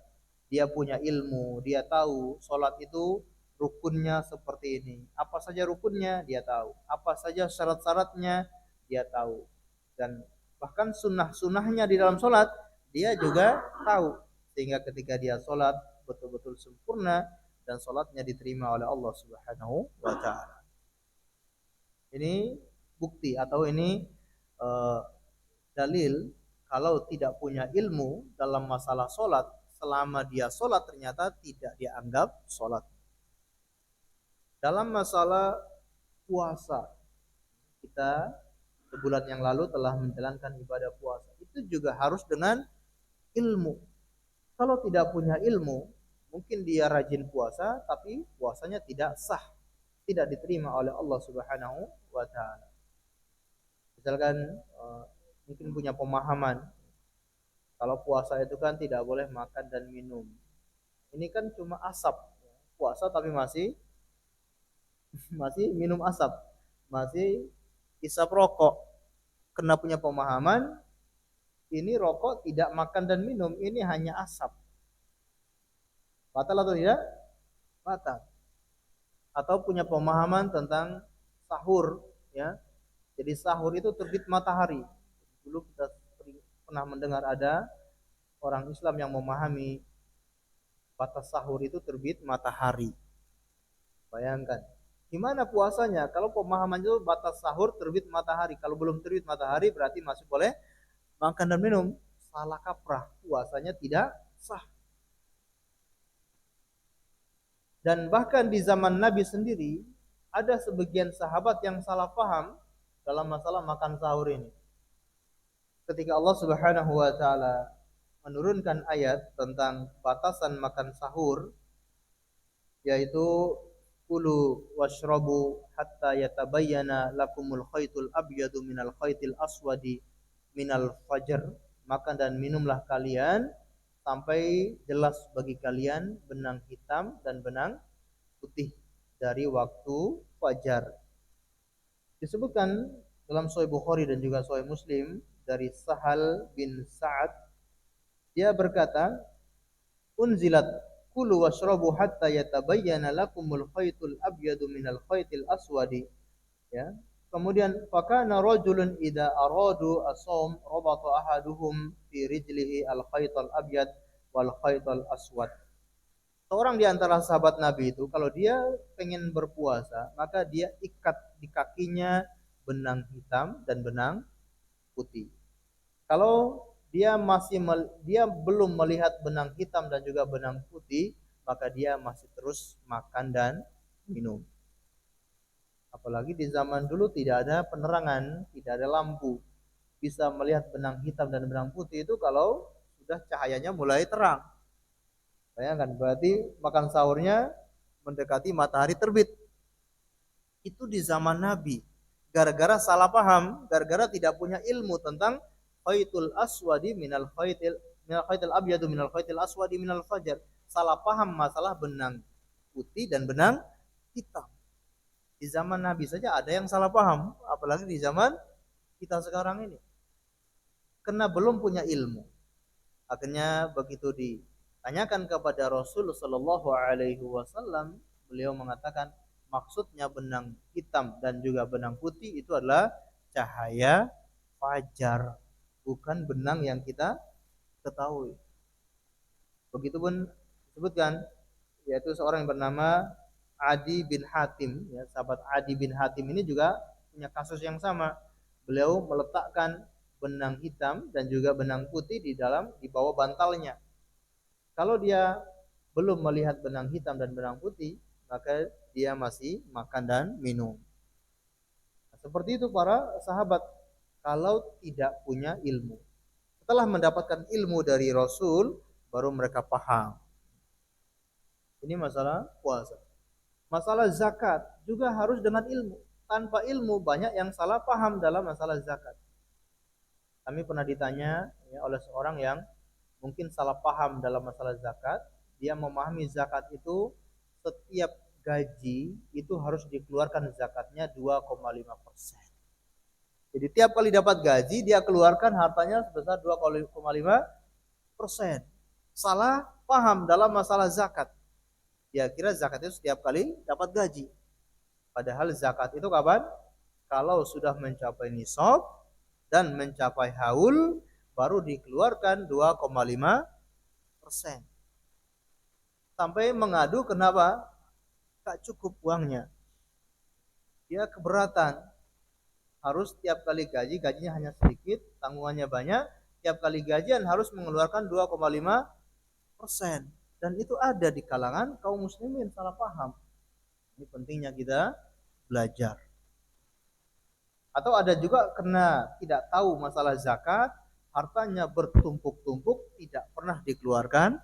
dia punya ilmu, dia tahu sholat itu rukunnya seperti ini. Apa saja rukunnya dia tahu. Apa saja syarat-syaratnya dia tahu. Dan bahkan sunnah-sunnahnya di dalam sholat dia juga tahu. Sehingga ketika dia sholat betul-betul sempurna dan sholatnya diterima oleh Allah Subhanahu wa Ta'ala. Ini bukti atau ini dalil kalau tidak punya ilmu dalam masalah sholat, selama dia sholat ternyata tidak dianggap sholat. Dalam masalah puasa, kita sebulan yang lalu telah menjalankan ibadah puasa. Itu juga harus dengan ilmu. Kalau tidak punya ilmu, mungkin dia rajin puasa, tapi puasanya tidak sah, tidak diterima oleh Allah Subhanahu wa Ta'ala. Misalkan mungkin punya pemahaman kalau puasa itu kan tidak boleh makan dan minum. Ini kan cuma asap, puasa tapi masih minum asap, masih isap rokok. Karena punya pemahaman ini rokok tidak makan dan minum, ini hanya asap. Batal atau tidak? Batal. Atau punya pemahaman tentang sahur, ya. Jadi sahur itu terbit matahari. Dulu kita pernah mendengar ada orang Islam yang memahami batas sahur itu terbit matahari. Bayangkan, gimana puasanya? Kalau pemahaman itu batas sahur terbit matahari, kalau belum terbit matahari berarti masih boleh makan dan minum. Salah kaprah, puasanya tidak sah. Dan bahkan di zaman Nabi sendiri ada sebagian sahabat yang salah paham dalam masalah makan sahur ini. Ketika Allah Subhanahu wa Ta'ala menurunkan ayat tentang batasan makan sahur, yaitu kulu washrabu hatta yatabayyana lakumul khaytul abyadu minal khaytil aswadi minal fajr, makan dan minumlah kalian sampai jelas bagi kalian benang hitam dan benang putih dari waktu fajar. Disebutkan dalam Sahih Bukhari dan juga Sahih Muslim dari Sahal bin Sa'ad, dia berkata, unzilat kulu washrabu hatta yatabayyana lakumul khaytul abyadu minal khaytil aswadi, ya. Kemudian fakana rajulun idza aradu as-shaum rabata ahaduhum fi rijlihi al-khaytal abyad wal khaytal aswad. Seorang di antara sahabat Nabi itu kalau dia pengen berpuasa, maka dia ikat di kakinya benang hitam dan benang putih. Kalau dia belum melihat benang hitam dan juga benang putih, maka dia masih terus makan dan minum. Apalagi di zaman dulu tidak ada penerangan, tidak ada lampu. Bisa melihat benang hitam dan benang putih itu kalau sudah cahayanya mulai terang. Bayangkan, berarti makan sahurnya mendekati matahari terbit. Itu di zaman Nabi. Gara-gara salah paham, gara-gara tidak punya ilmu tentang khaitul aswadi minal khaitil abyadu minal khaitil aswadi minal fajar. Salah paham masalah benang putih dan benang hitam. Di zaman Nabi saja ada yang salah paham, apalagi di zaman kita sekarang ini. Karena belum punya ilmu. Akhirnya begitu ditanyakan kepada Rasul Shallallahu Alaihi Wasallam, beliau mengatakan maksudnya benang hitam dan juga benang putih itu adalah cahaya fajar, bukan benang yang kita ketahui. Begitupun disebutkan, yaitu seorang yang bernama Adi bin Hatim, ya, sahabat Adi bin Hatim ini juga punya kasus yang sama. Beliau meletakkan benang hitam dan juga benang putih di bawah bantalnya. Kalau dia belum melihat benang hitam dan benang putih, maka dia masih makan dan minum. Nah, seperti itu para sahabat kalau tidak punya ilmu. Setelah mendapatkan ilmu dari Rasul, baru mereka paham. Ini masalah puasa. Masalah zakat juga harus dengan ilmu. Tanpa ilmu banyak yang salah paham dalam masalah zakat. Kami pernah ditanya ya, oleh seorang yang mungkin salah paham dalam masalah zakat. Dia memahami zakat itu setiap gaji itu harus dikeluarkan zakatnya 2,5%. Jadi tiap kali dapat gaji dia keluarkan hartanya sebesar 2,5%. Salah paham dalam masalah zakat. Dia kira zakat itu setiap kali dapat gaji. Padahal zakat itu kapan? Kalau sudah mencapai nisab dan mencapai haul, baru dikeluarkan 2,5%. Sampai mengadu kenapa? Tak cukup uangnya. Dia keberatan. Harus tiap kali gaji, gajinya hanya sedikit, tanggungannya banyak. Tiap kali gajian harus mengeluarkan 2,5%. Dan itu ada di kalangan kaum muslimin salah paham. Ini pentingnya kita belajar. Atau ada juga karena tidak tahu masalah zakat, hartanya bertumpuk-tumpuk, tidak pernah dikeluarkan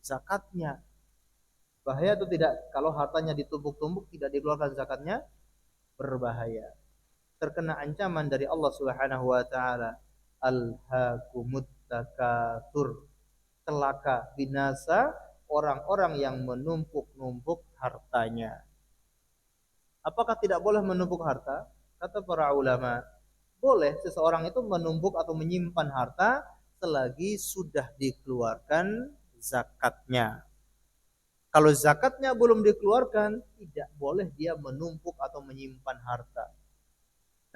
zakatnya. Bahaya atau tidak? Kalau hartanya ditumpuk-tumpuk tidak dikeluarkan zakatnya, berbahaya. Terkena ancaman dari Allah Subhanahu wa taala, alhaakumut takatsur. Celaka binasa orang-orang yang menumpuk-numpuk hartanya. Apakah tidak boleh menumpuk harta? Kata para ulama, boleh seseorang itu menumpuk atau menyimpan harta selagi sudah dikeluarkan zakatnya. Kalau zakatnya belum dikeluarkan, tidak boleh dia menumpuk atau menyimpan harta.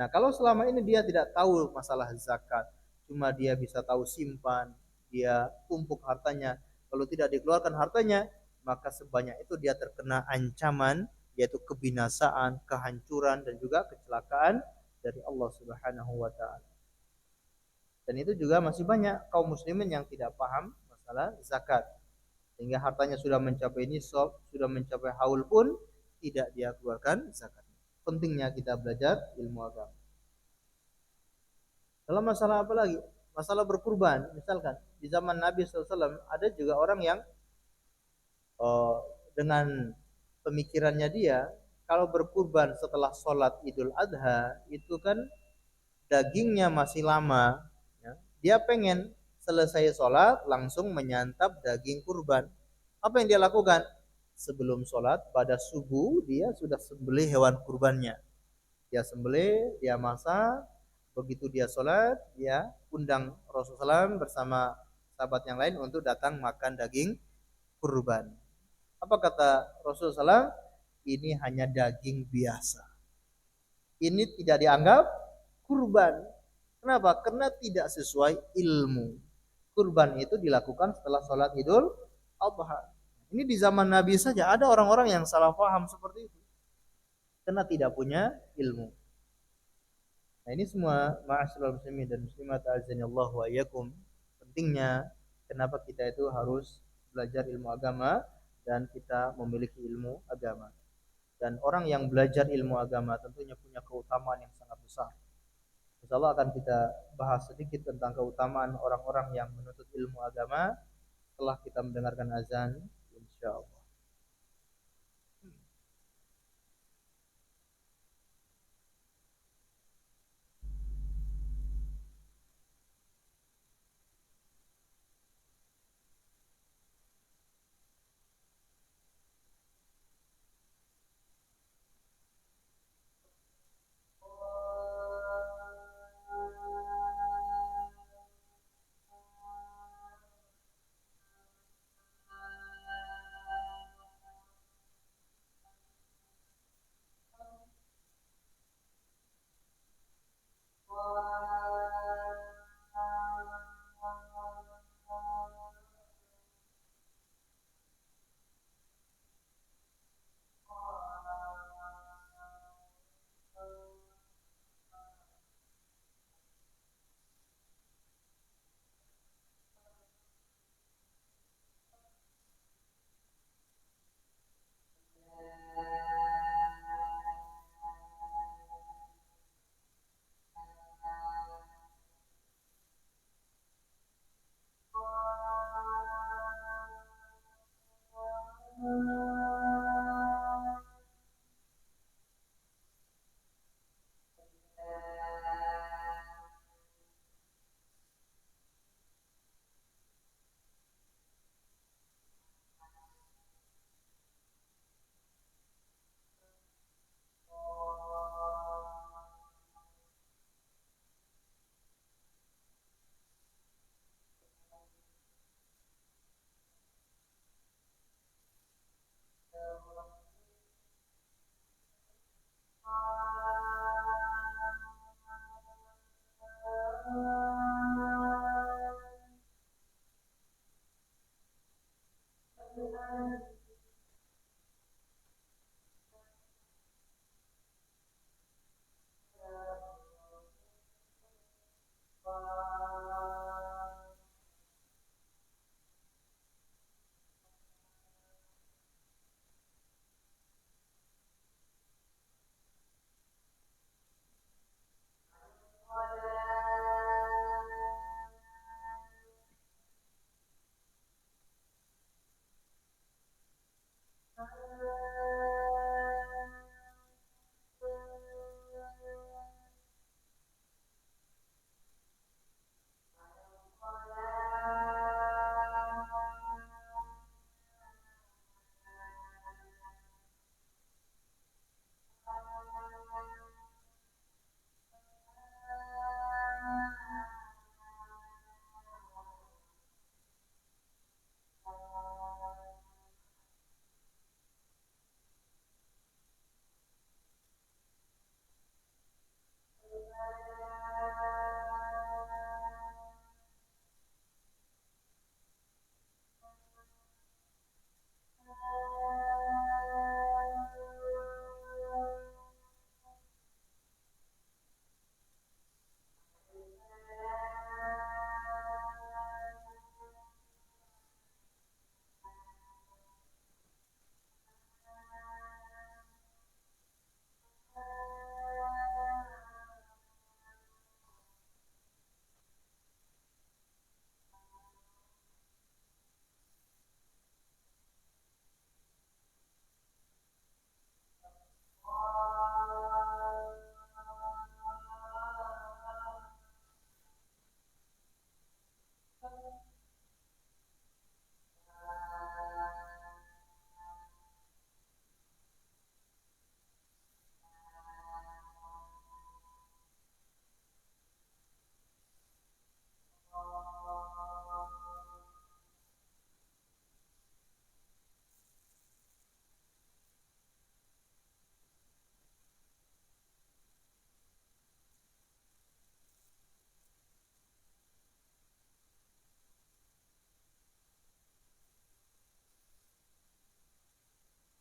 Nah, kalau selama ini dia tidak tahu masalah zakat, cuma dia bisa tahu simpan, dia tumpuk hartanya, kalau tidak dikeluarkan hartanya, maka sebanyak itu dia terkena ancaman, yaitu kebinasaan, kehancuran, dan juga kecelakaan dari Allah Subhanahu wa Ta'ala. Dan itu juga masih banyak kaum muslimin yang tidak paham masalah zakat, sehingga hartanya sudah mencapai nisab, sudah mencapai haul pun tidak dia keluarkan zakat. Pentingnya kita belajar ilmu agama. Dalam masalah apa lagi? Masalah berkurban. Misalkan di zaman Nabi SAW ada juga orang yang dengan pemikirannya dia, kalau berkurban setelah sholat Idul Adha itu kan dagingnya masih lama, ya. Dia pengen selesai sholat langsung menyantap daging kurban. Apa yang dia lakukan? Sebelum sholat pada subuh dia sudah sembelih hewan kurbannya. Dia sembelih, dia masak. Begitu dia sholat, dia undang Rasulullah SAW bersama sahabat yang lain untuk datang makan daging kurban. Apa kata Rasulullah SAW? Ini hanya daging biasa. Ini tidak dianggap kurban. Kenapa? Karena tidak sesuai ilmu. Kurban itu dilakukan setelah sholat Idul Adha. Ini di zaman Nabi saja ada orang-orang yang salah paham seperti itu. Karena tidak punya ilmu. Nah, ini semua ma'asyiral muslimin dan muslimat azanillahu wa iyyakum. Pentingnya kenapa kita itu harus belajar ilmu agama dan kita memiliki ilmu agama. Dan orang yang belajar ilmu agama tentunya punya keutamaan yang sangat besar. Insyaallah akan kita bahas sedikit tentang keutamaan orang-orang yang menuntut ilmu agama setelah kita mendengarkan azan insyaallah.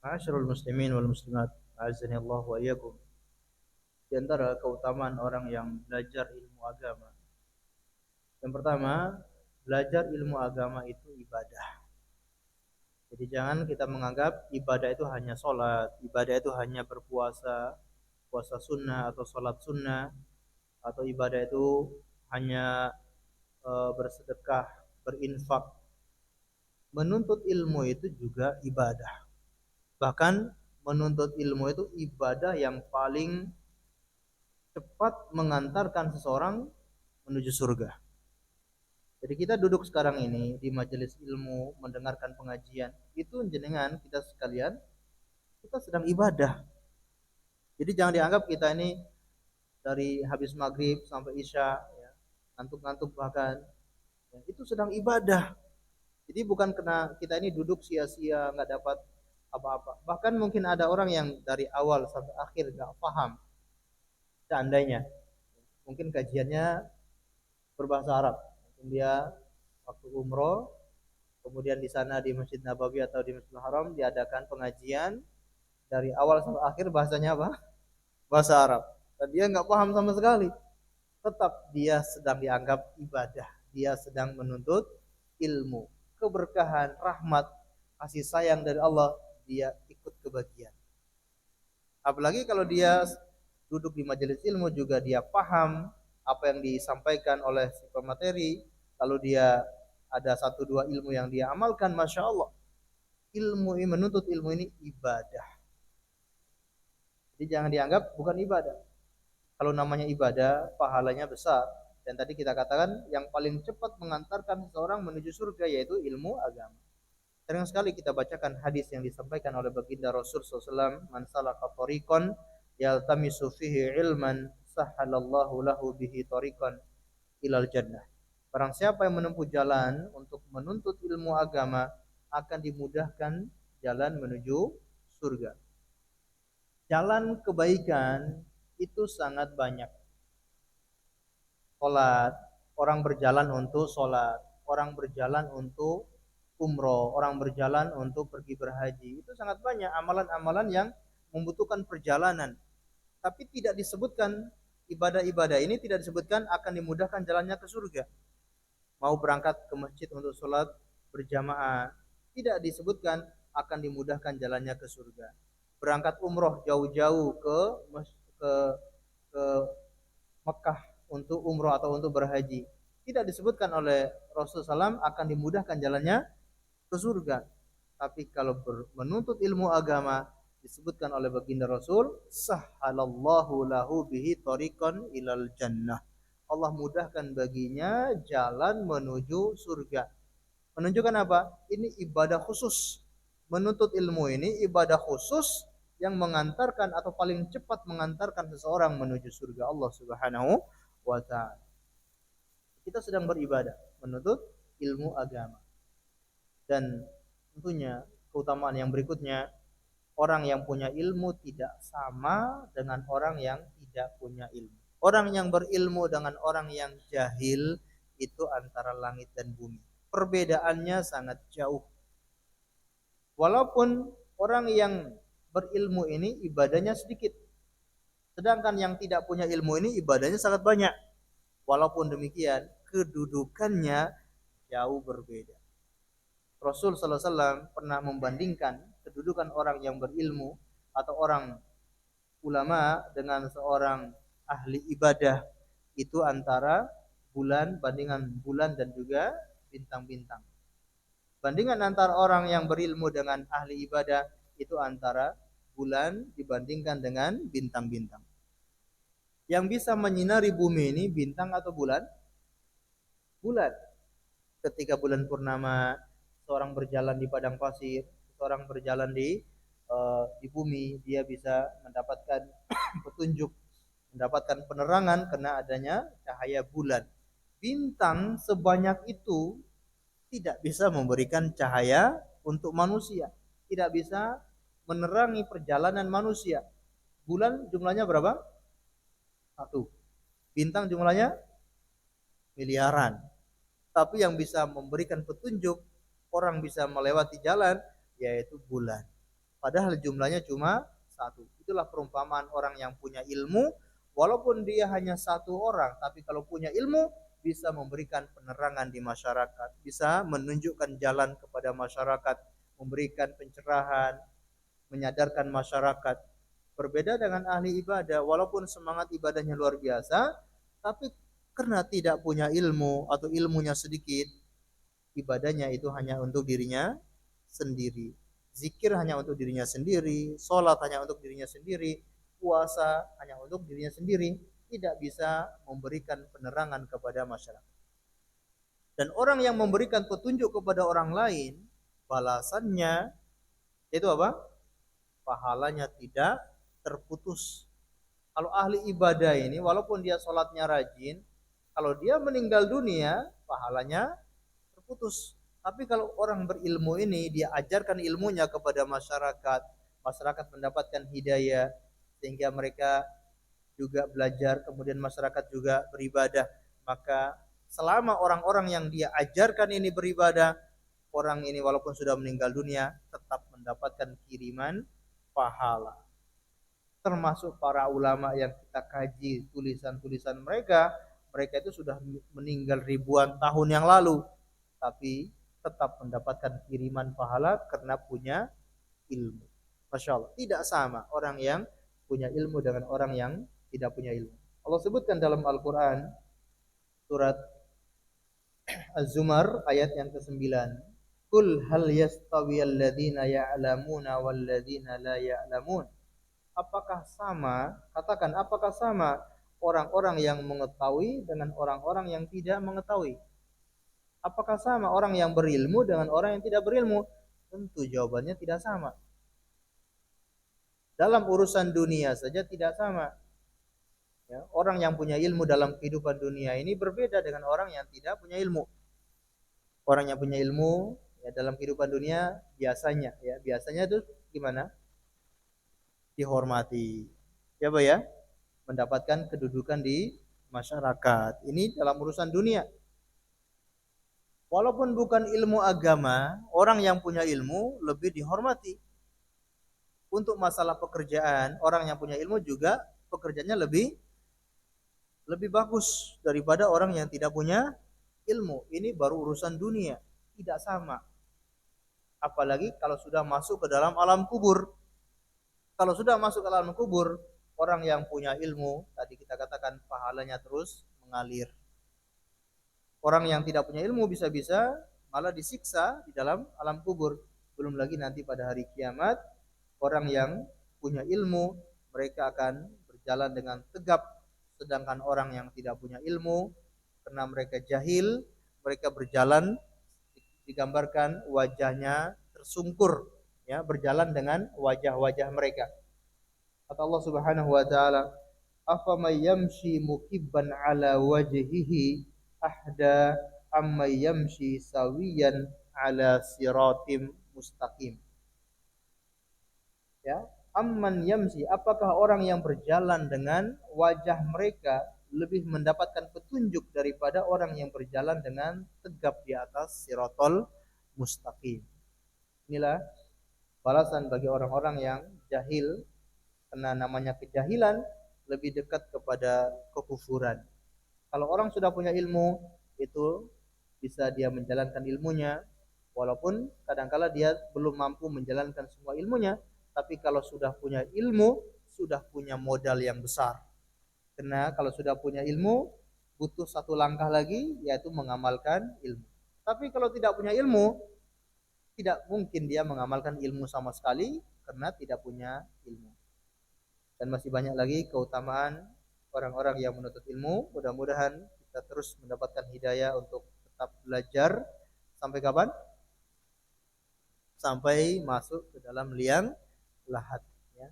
Ma'asyiral muslimin wal muslimat, azani Allah wa iyyakum. Di antara keutamaan orang yang belajar ilmu agama. Yang pertama, belajar ilmu agama itu ibadah. Jadi jangan kita menganggap ibadah itu hanya sholat, ibadah itu hanya berpuasa, puasa sunnah atau sholat sunnah, atau ibadah itu hanya bersedekah, berinfak. Menuntut ilmu itu juga ibadah. Bahkan menuntut ilmu itu ibadah yang paling cepat mengantarkan seseorang menuju surga. Jadi kita duduk sekarang ini di majelis ilmu mendengarkan pengajian, itu jenengan kita sekalian kita sedang ibadah. Jadi jangan dianggap kita ini dari habis maghrib sampai isya, ya, ngantuk-ngantuk bahkan, ya, itu sedang ibadah. Jadi bukan kena kita ini duduk sia-sia nggak dapat apa-apa. Bahkan mungkin ada orang yang dari awal sampai akhir nggak paham. Seandainya mungkin kajiannya berbahasa Arab, mungkin dia waktu umroh, kemudian di sana di Masjid Nabawi atau di Masjidil Haram diadakan pengajian dari awal sampai akhir bahasanya apa? Bahasa Arab. Dan dia nggak paham sama sekali. Tetap dia sedang dianggap ibadah. Dia sedang menuntut ilmu. Keberkahan, rahmat, kasih sayang dari Allah, dia ikut kebagian. Apalagi kalau dia duduk di majelis ilmu juga dia paham apa yang disampaikan oleh si pemateri, lalu dia ada satu dua ilmu yang dia amalkan, masya Allah. Ilmu ini menuntut ilmu ini ibadah. Jadi jangan dianggap bukan ibadah. Kalau namanya ibadah, pahalanya besar. Dan tadi kita katakan yang paling cepat mengantarkan seseorang menuju surga yaitu ilmu agama. Sering sekali kita bacakan hadis yang disampaikan oleh baginda Rasul SAW, man salaka tariqan yaltamisu fihi ilman sahhalallahu lahu bihi tariqan ilal jannah. Barang siapa yang menempuh jalan untuk menuntut ilmu agama akan dimudahkan jalan menuju surga. Jalan kebaikan itu sangat banyak. Salat, orang berjalan untuk salat, orang berjalan untuk umroh, orang berjalan untuk pergi berhaji. Itu sangat banyak amalan-amalan yang membutuhkan perjalanan. Tapi tidak disebutkan ibadah-ibadah ini tidak disebutkan akan dimudahkan jalannya ke surga. Mau berangkat ke masjid untuk sholat berjamaah, tidak disebutkan akan dimudahkan jalannya ke surga. Berangkat umroh jauh-jauh ke ke Mekah untuk umroh atau untuk berhaji, tidak disebutkan oleh Rasulullah SAW akan dimudahkan jalannya ke surga. Tapi kalau menuntut ilmu agama disebutkan oleh baginda Rasul, sahhalallahu lahu bihi tariqan ilal jannah. Allah mudahkan baginya jalan menuju surga. Menunjukkan apa? Ini ibadah khusus. Menuntut ilmu ini ibadah khusus yang mengantarkan atau paling cepat mengantarkan seseorang menuju surga Allah Subhanahu wa taala. Kita sedang beribadah, menuntut ilmu agama. Dan tentunya keutamaan yang berikutnya, orang yang punya ilmu tidak sama dengan orang yang tidak punya ilmu. Orang yang berilmu dengan orang yang jahil itu antara langit dan bumi. Perbedaannya sangat jauh. Walaupun orang yang berilmu ini ibadahnya sedikit, sedangkan yang tidak punya ilmu ini ibadahnya sangat banyak. Walaupun demikian, kedudukannya jauh berbeda. Rasul sallallahu alaihi wasallam pernah membandingkan kedudukan orang yang berilmu atau orang ulama dengan seorang ahli ibadah itu antara bulan, bandingan bulan dan juga bintang-bintang. Bandingan antara orang yang berilmu dengan ahli ibadah itu antara bulan dibandingkan dengan bintang-bintang. Yang bisa menyinari bumi ini bintang atau bulan? Bulan. Ketika bulan purnama, seorang berjalan di padang pasir, seorang berjalan di bumi, dia bisa mendapatkan petunjuk, mendapatkan penerangan karena adanya cahaya bulan. Bintang sebanyak itu tidak bisa memberikan cahaya untuk manusia, tidak bisa menerangi perjalanan manusia. Bulan jumlahnya berapa? Satu. Bintang jumlahnya miliaran. Tapi yang bisa memberikan petunjuk, orang bisa melewati jalan, yaitu bulan. Padahal jumlahnya cuma satu. Itulah perumpamaan orang yang punya ilmu, walaupun dia hanya satu orang, tapi kalau punya ilmu, bisa memberikan penerangan di masyarakat, bisa menunjukkan jalan kepada masyarakat, memberikan pencerahan, menyadarkan masyarakat. Berbeda dengan ahli ibadah, walaupun semangat ibadahnya luar biasa, tapi karena tidak punya ilmu atau ilmunya sedikit, ibadahnya itu hanya untuk dirinya sendiri. Zikir hanya untuk dirinya sendiri, sholat hanya untuk dirinya sendiri, puasa hanya untuk dirinya sendiri, tidak bisa memberikan penerangan kepada masyarakat. Dan orang yang memberikan petunjuk kepada orang lain, balasannya itu apa? Pahalanya tidak terputus. Kalau ahli ibadah ini, walaupun dia sholatnya rajin, kalau dia meninggal dunia, pahalanya terputus. Tapi kalau orang berilmu ini, dia ajarkan ilmunya kepada masyarakat, masyarakat mendapatkan hidayah, sehingga mereka juga belajar, kemudian masyarakat juga beribadah, maka selama orang-orang yang dia ajarkan ini beribadah, orang ini walaupun sudah meninggal dunia tetap mendapatkan kiriman pahala. Termasuk para ulama yang kita kaji tulisan-tulisan mereka, mereka itu sudah meninggal ribuan tahun yang lalu, tapi tetap mendapatkan kiriman pahala karena punya ilmu. Masya Allah, tidak sama orang yang punya ilmu dengan orang yang tidak punya ilmu. Allah sebutkan dalam Al-Quran surat Az-Zumar ayat yang ke-9. Qul hal yastawiyal ladzina ya'lamuna wal ladzina la ya'lamun. Apakah sama, katakan apakah sama orang-orang yang mengetahui dengan orang-orang yang tidak mengetahui? Apakah sama orang yang berilmu dengan orang yang tidak berilmu? Tentu jawabannya tidak sama. Dalam urusan dunia saja tidak sama. Ya, orang yang punya ilmu dalam kehidupan dunia ini berbeda dengan orang yang tidak punya ilmu. Orang yang punya ilmu ya, dalam kehidupan dunia biasanya itu gimana? Dihormati. Ya, Pak ya? Mendapatkan kedudukan di masyarakat. Ini dalam urusan dunia. Walaupun bukan ilmu agama, orang yang punya ilmu lebih dihormati. Untuk masalah pekerjaan, orang yang punya ilmu juga pekerjaannya lebih bagus daripada orang yang tidak punya ilmu. Ini baru urusan dunia, tidak sama. Apalagi kalau sudah masuk ke dalam alam kubur. Kalau sudah masuk ke alam kubur, orang yang punya ilmu, tadi kita katakan pahalanya terus mengalir. Orang yang tidak punya ilmu bisa-bisa malah disiksa di dalam alam kubur. Belum lagi nanti pada hari kiamat, orang yang punya ilmu, mereka akan berjalan dengan tegap. Sedangkan orang yang tidak punya ilmu, karena mereka jahil, mereka berjalan, digambarkan wajahnya tersungkur, ya, berjalan dengan wajah-wajah mereka. Kata Allah Subhanahu wa taala, "Afamay yamshi mukibban ala wajhihi ahda ammay yamshi sawiyan ala siratim mustaqim." Ya, amman yamshi, apakah orang yang berjalan dengan wajah mereka lebih mendapatkan petunjuk daripada orang yang berjalan dengan tegap di atas siratal mustaqim. Inilah balasan bagi orang-orang yang jahil, karena namanya kejahilan lebih dekat kepada kekufuran. Kalau orang sudah punya ilmu, itu bisa dia menjalankan ilmunya, walaupun kadangkala dia belum mampu menjalankan semua ilmunya, tapi kalau sudah punya ilmu, sudah punya modal yang besar. Karena kalau sudah punya ilmu, butuh satu langkah lagi, yaitu mengamalkan ilmu. Tapi kalau tidak punya ilmu, tidak mungkin dia mengamalkan ilmu sama sekali, karena tidak punya ilmu. Dan masih banyak lagi keutamaan orang-orang yang menuntut ilmu. Mudah-mudahan kita terus mendapatkan hidayah untuk tetap belajar. Sampai kapan? Sampai masuk ke dalam liang lahat, ya.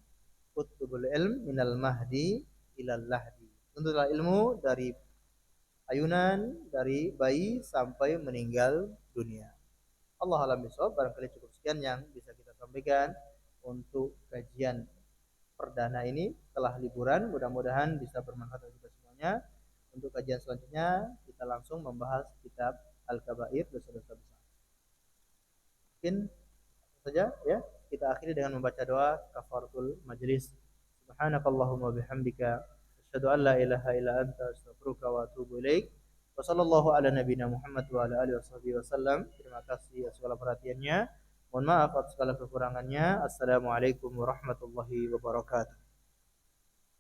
Utlubul ilm minal mahdi ilal lahdi. Tuntutlah ilmu dari ayunan, dari bayi sampai meninggal dunia. Allah alam bisawab. Barangkali cukup sekian yang bisa kita sampaikan untuk kajian perdana ini setelah liburan. Mudah-mudahan bisa bermanfaat bagi kita semuanya. Untuk kajian selanjutnya kita langsung membahas kitab Al-Kabair, dosa-dosa besar. Mungkin saja ya, kita akhiri dengan membaca doa kafaratul majlis. Subhanakallahumma bihamdika asyhadu an la ilaha illa anta astaghfiruka wa atubu ilaik. Wa sallallahu ala nabiyyina Muhammad wa ala alihi wasallam. Terima kasih atas segala perhatiannya. Mohon maaf atas segala kekurangannya. Assalamualaikum warahmatullahi wabarakatuh.